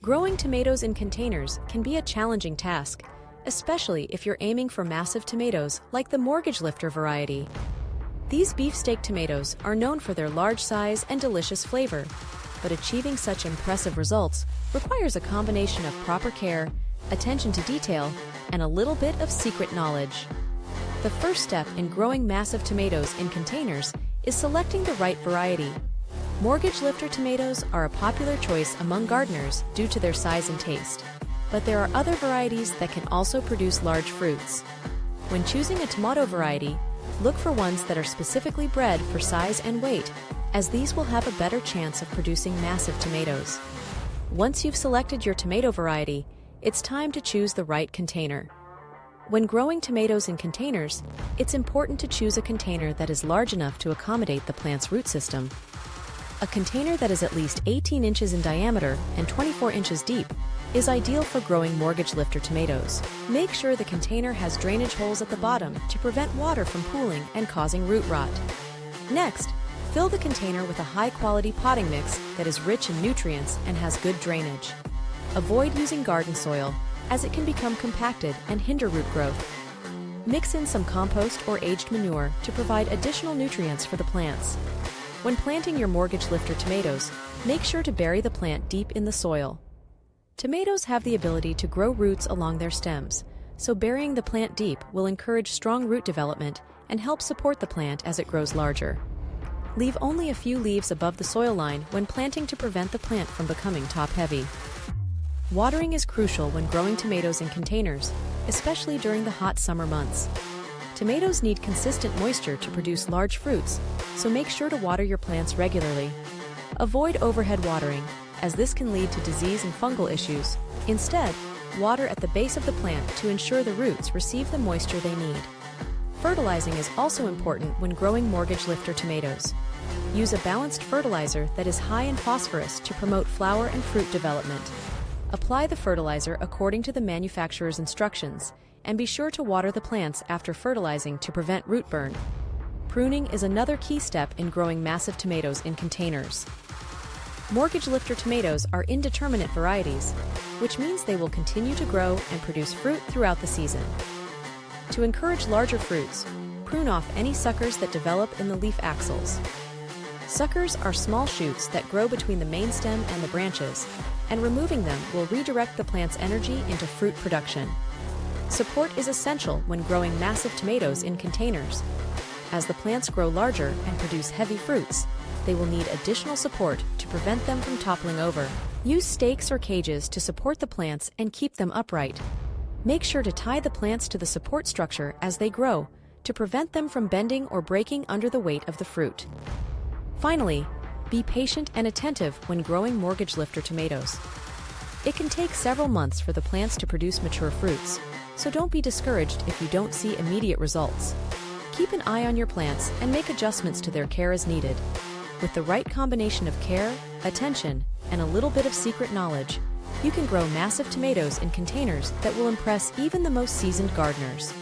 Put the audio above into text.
Growing tomatoes in containers can be a challenging task, especially if you're aiming for massive tomatoes like the Mortgage Lifter variety. These beefsteak tomatoes are known for their large size and delicious flavor, but achieving such impressive results requires a combination of proper care, attention to detail, and a little bit of secret knowledge. The first step in growing massive tomatoes in containers is selecting the right variety. Mortgage Lifter tomatoes are a popular choice among gardeners due to their size and taste, but there are other varieties that can also produce large fruits. When choosing a tomato variety, look for ones that are specifically bred for size and weight, as these will have a better chance of producing massive tomatoes. Once you've selected your tomato variety, it's time to choose the right container. When growing tomatoes in containers, it's important to choose a container that is large enough to accommodate the plant's root system. A container that is at least 18 inches in diameter and 24 inches deep is ideal for growing Mortgage Lifter tomatoes. Make sure the container has drainage holes at the bottom to prevent water from pooling and causing root rot. Next, fill the container with a high-quality potting mix that is rich in nutrients and has good drainage. Avoid using garden soil, as it can become compacted and hinder root growth. Mix in some compost or aged manure to provide additional nutrients for the plants. When planting your Mortgage Lifter tomatoes, make sure to bury the plant deep in the soil. Tomatoes have the ability to grow roots along their stems, so burying the plant deep will encourage strong root development and help support the plant as it grows larger. Leave only a few leaves above the soil line when planting to prevent the plant from becoming top-heavy. Watering is crucial when growing tomatoes in containers, especially during the hot summer months. Tomatoes need consistent moisture to produce large fruits, so make sure to water your plants regularly. Avoid overhead watering, as this can lead to disease and fungal issues. Instead, water at the base of the plant to ensure the roots receive the moisture they need. Fertilizing is also important when growing Mortgage Lifter tomatoes. Use a balanced fertilizer that is high in phosphorus to promote flower and fruit development. Apply the fertilizer according to the manufacturer's instructions, and be sure to water the plants after fertilizing to prevent root burn. Pruning is another key step in growing massive tomatoes in containers. Mortgage Lifter tomatoes are indeterminate varieties, which means they will continue to grow and produce fruit throughout the season. To encourage larger fruits, prune off any suckers that develop in the leaf axils. Suckers are small shoots that grow between the main stem and the branches, and removing them will redirect the plant's energy into fruit production. Support is essential when growing massive tomatoes in containers. As the plants grow larger and produce heavy fruits, they will need additional support to prevent them from toppling over. Use stakes or cages to support the plants and keep them upright. Make sure to tie the plants to the support structure as they grow to prevent them from bending or breaking under the weight of the fruit. Finally, be patient and attentive when growing Mortgage Lifter tomatoes. It can take several months for the plants to produce mature fruits, so don't be discouraged if you don't see immediate results. Keep an eye on your plants and make adjustments to their care as needed. With the right combination of care, attention, and a little bit of secret knowledge, you can grow massive tomatoes in containers that will impress even the most seasoned gardeners.